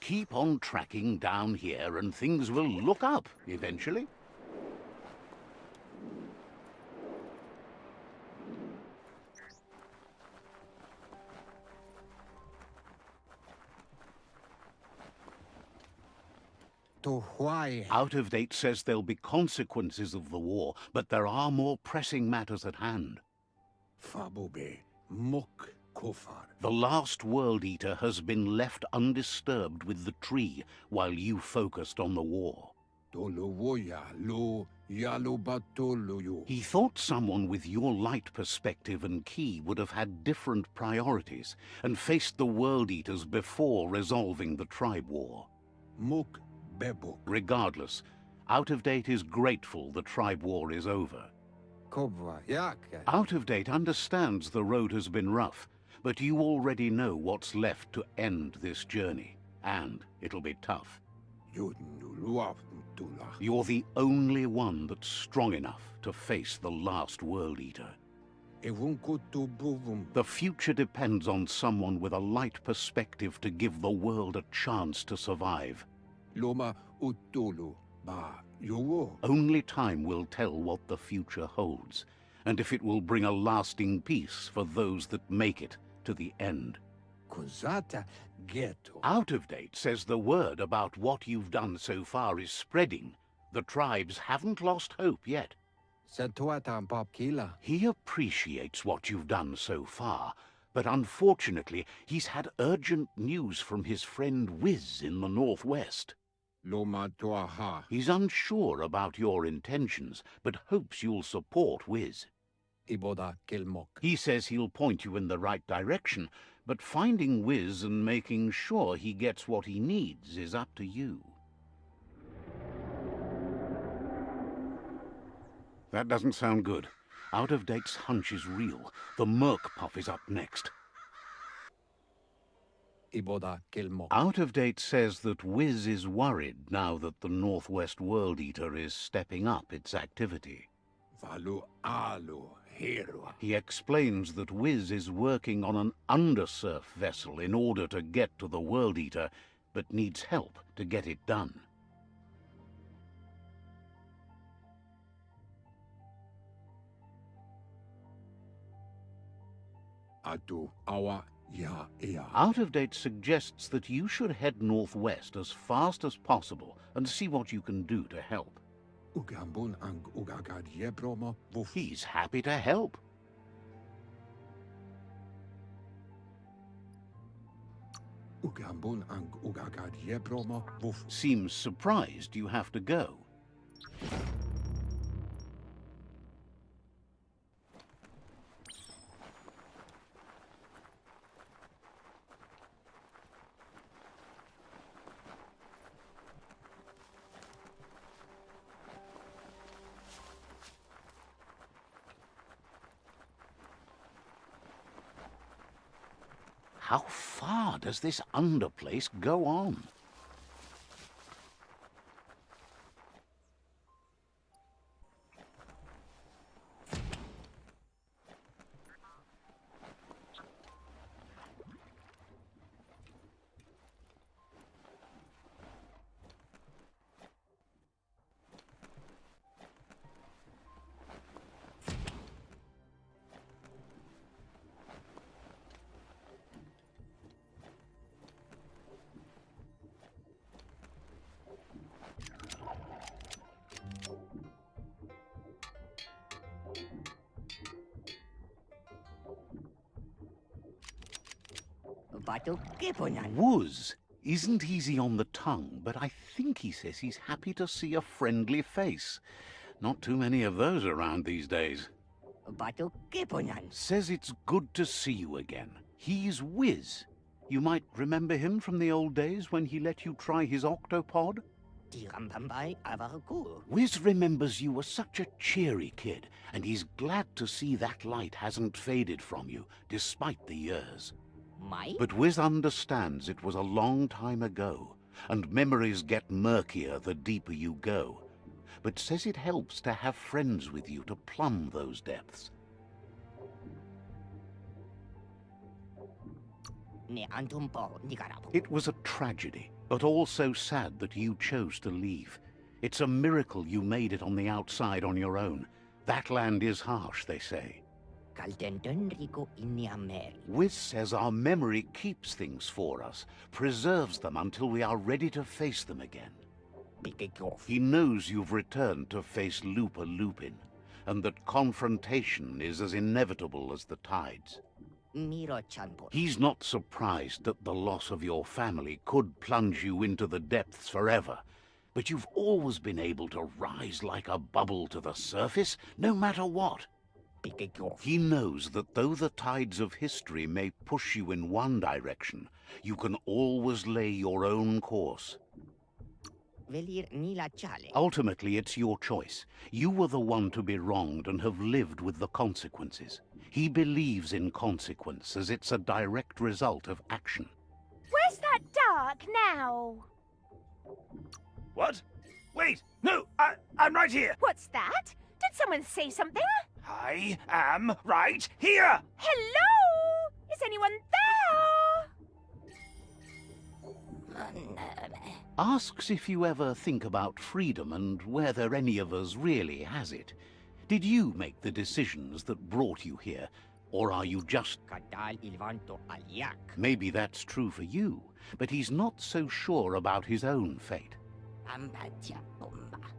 Keep on tracking down here and things will look up eventually. Out of Date says there'll be consequences of the war, but there are more pressing matters at hand. The last World Eater has been left undisturbed with the tree while you focused on the war. He thought someone with your light perspective and key would have had different priorities and faced the World Eaters before resolving the tribe war. Regardless, Out of Date is grateful the tribe war is over. Out of Date understands the road has been rough, but you already know what's left to end this journey, and it'll be tough. You're the only one that's strong enough to face the last World Eater. The future depends on someone with a light perspective to give the world a chance to survive. Only time will tell what the future holds, and if it will bring a lasting peace for those that make it to the end. Out of Date says the word about what you've done so far is spreading. The tribes haven't lost hope yet. He appreciates what you've done so far, but unfortunately he's had urgent news from his friend Wiz in the northwest. He's unsure about your intentions, but hopes you'll support Wiz. He says he'll point you in the right direction, but finding Wiz and making sure he gets what he needs is up to you. That doesn't sound good. Out of Date's hunch is real. The Merc Puff is up next. Out of Date says that Wiz is worried now that the Northwest World Eater is stepping up its activity. He explains that Wiz is working on an undersurf vessel in order to get to the World Eater, but needs help to get it done. Out of Date suggests that you should head northwest as fast as possible and see what you can do to help. He's happy to help. Seems surprised you have to go. How far does this underplace go on? Wuz isn't easy on the tongue, but I think he says he's happy to see a friendly face. Not too many of those around these days. Says it's good to see you again. He's Wiz. You might remember him from the old days when he let you try his octopod? Wiz remembers you were such a cheery kid, and he's glad to see that light hasn't faded from you, despite the years. But Wiz understands it was a long time ago, and memories get murkier the deeper you go, but says it helps to have friends with you to plumb those depths. It was a tragedy, but also sad that you chose to leave. It's a miracle you made it on the outside on your own. That land is harsh, they say. Wiz says our memory keeps things for us, preserves them until we are ready to face them again. He knows you've returned to face Lupa Lupin, and that confrontation is as inevitable as the tides. He's not surprised that the loss of your family could plunge you into the depths forever, but you've always been able to rise like a bubble to the surface, no matter what. He knows that though the tides of history may push you in one direction, you can always lay your own course. Ultimately, it's your choice. You were the one to be wronged and have lived with the consequences. He believes in consequence as it's a direct result of action. Where's that dark now? What? Wait! No! I'm right here! What's that? Did someone say something? I am right here! Hello? Is anyone there? Asks if you ever think about freedom and whether any of us really has it. Did you make the decisions that brought you here, or are you just... Maybe that's true for you, but he's not so sure about his own fate.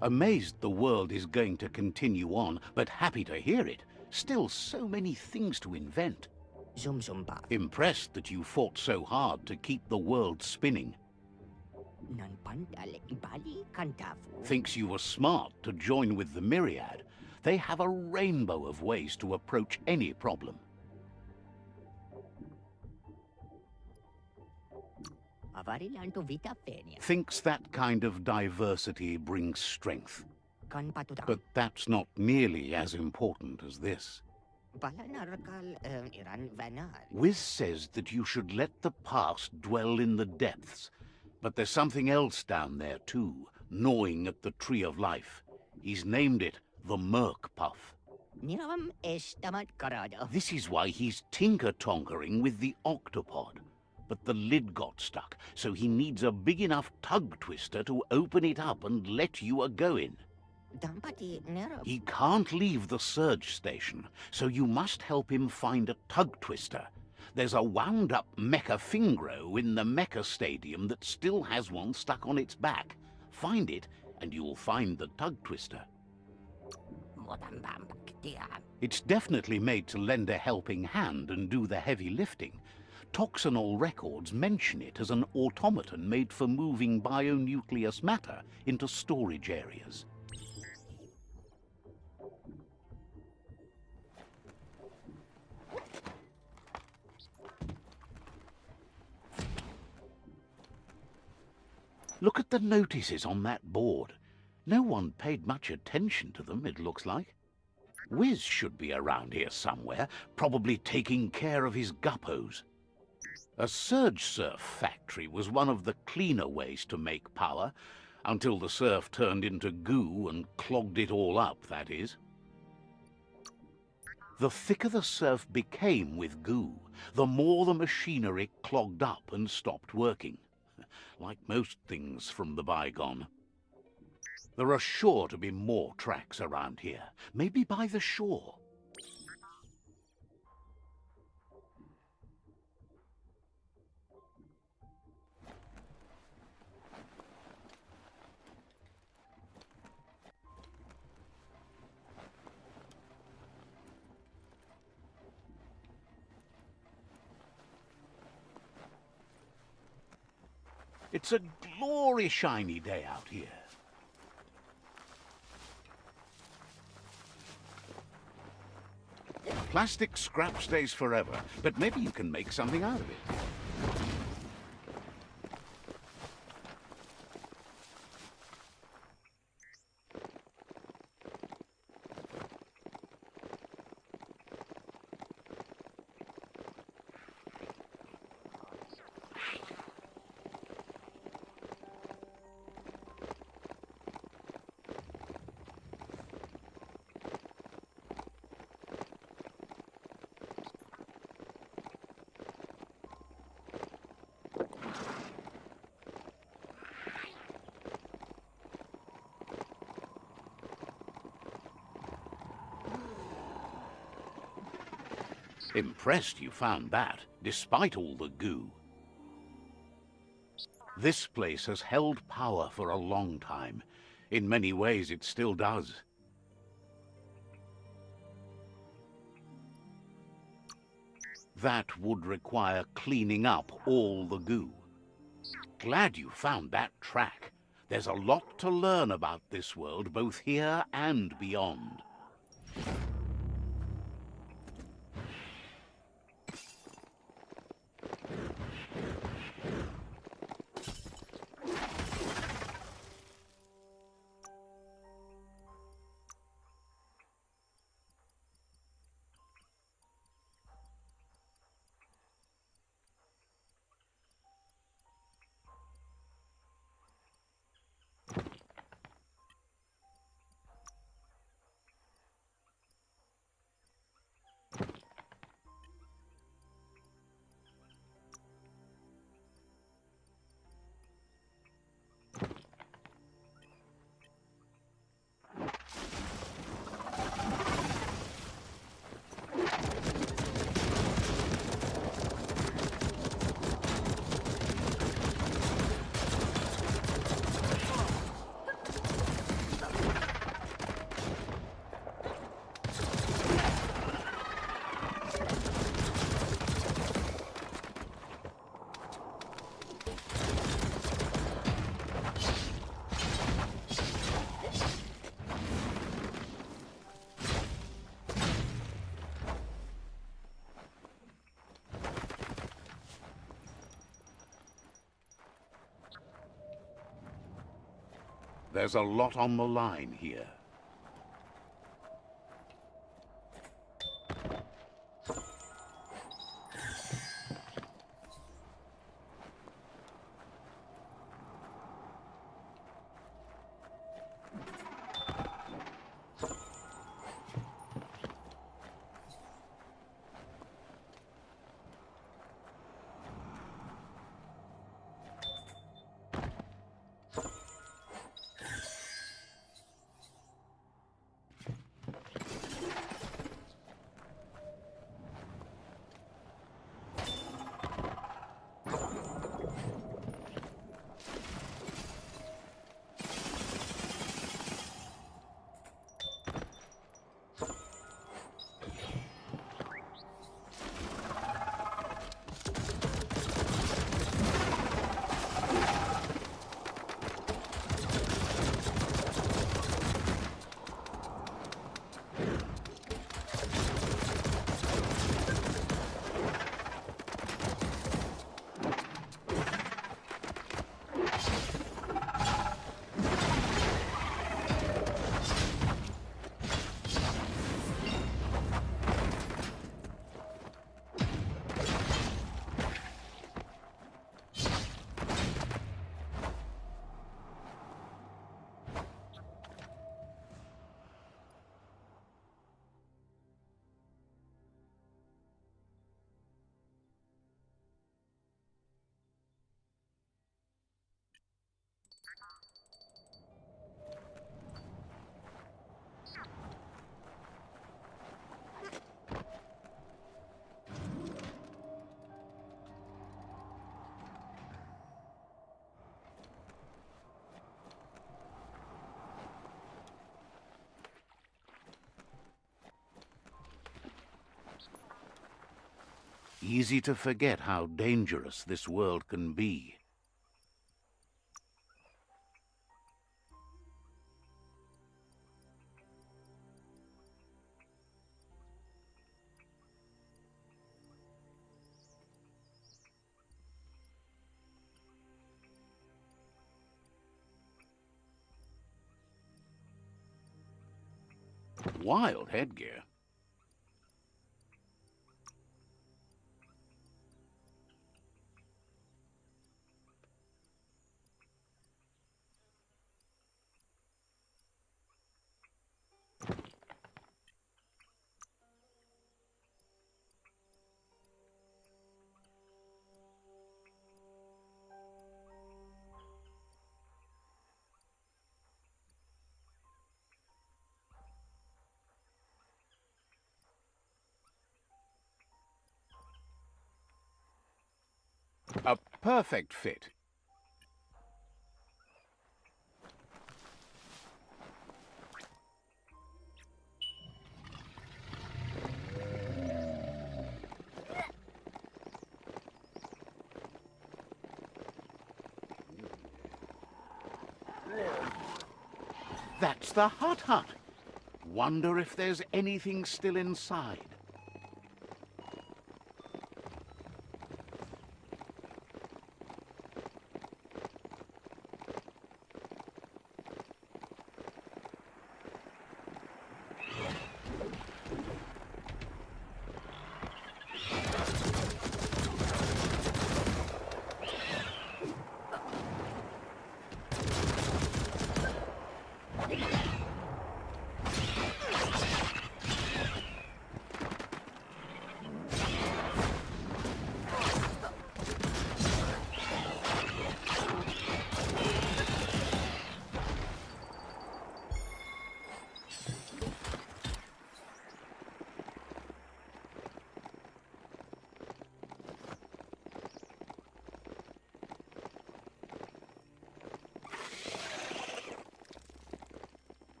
Amazed the world is going to continue on, but happy to hear it. Still so many things to invent. Impressed that you fought so hard to keep the world spinning. Thinks you were smart to join with the Myriad. They have a rainbow of ways to approach any problem. Thinks that kind of diversity brings strength. But that's not nearly as important as this. Wiz says that you should let the past dwell in the depths. But there's something else down there too, gnawing at the Tree of Life. He's named it the Merc Puff. This is why he's tinker-tonkering with the octopod. But the lid got stuck, so he needs a big enough tug twister to open it up and let you a-go in. He can't leave the surge station, so you must help him find a tug twister. There's a wound-up mecha fingro in the mecha stadium that still has one stuck on its back. Find it, and you'll find the tug twister. It's definitely made to lend a helping hand and do the heavy lifting. Toxanol records mention it as an automaton made for moving bionucleus matter into storage areas. Look at the notices on that board. No one paid much attention to them, it looks like. Wiz should be around here somewhere, probably taking care of his guppos. A surge surf factory was one of the cleaner ways to make power, until the surf turned into goo and clogged it all up, that is. The thicker the surf became with goo, the more the machinery clogged up and stopped working. Like most things from the bygone. There are sure to be more tracks around here, maybe by the shore. It's a glory shiny day out here. Plastic scrap stays forever, but maybe you can make something out of it. Impressed you found that, despite all the goo. This place has held power for a long time. In many ways, it still does. That would require cleaning up all the goo. Glad you found that track. There's a lot to learn about this world, both here and beyond. There's a lot on the line here. Easy to forget how dangerous this world can be. Wild headgear. A perfect fit. That's the hut. Wonder if there's anything still inside.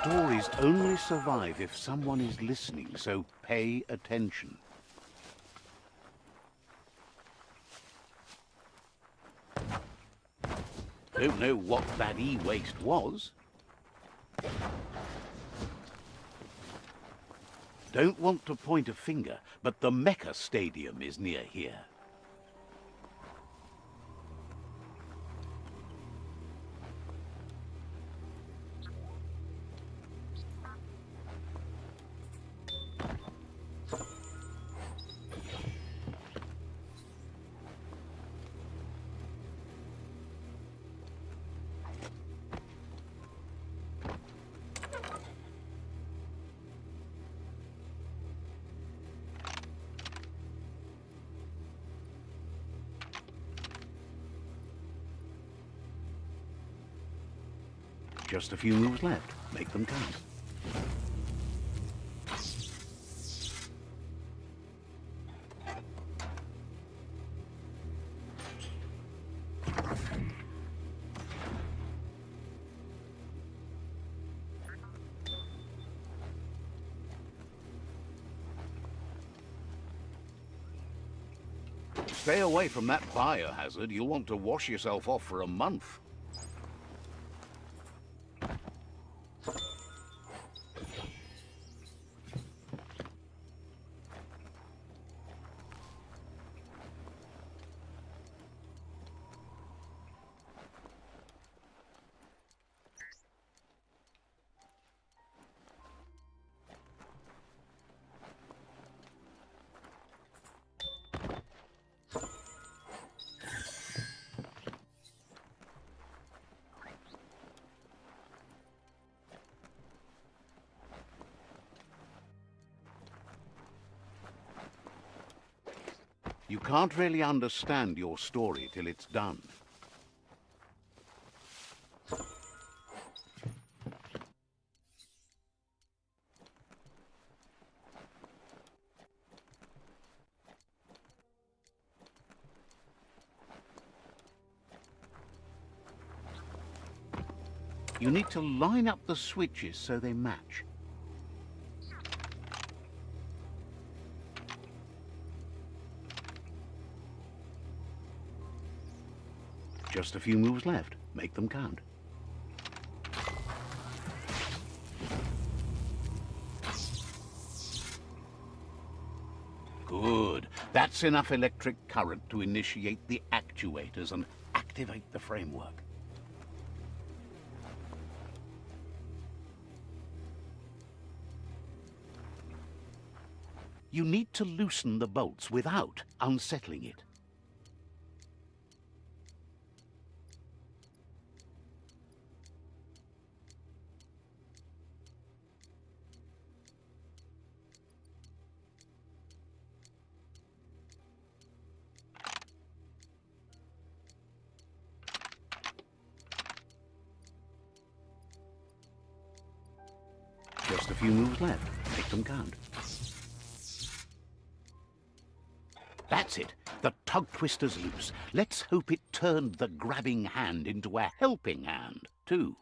Stories only survive if someone is listening, so pay attention. Don't know what that e-waste was. Don't want to point a finger, but the Mecha Stadium is near here. Just a few moves left. Make them count. Stay away from that biohazard. You'll want to wash yourself off for a month. You can't really understand your story till it's done. You need to line up the switches so they match. Just a few moves left. Make them count. Good. That's enough electric current to initiate the actuators and activate the framework. You need to loosen the bolts without unsettling it. Just a few moves left. Make them count. That's it. The tug twister's loose. Let's hope it turned the grabbing hand into a helping hand, too.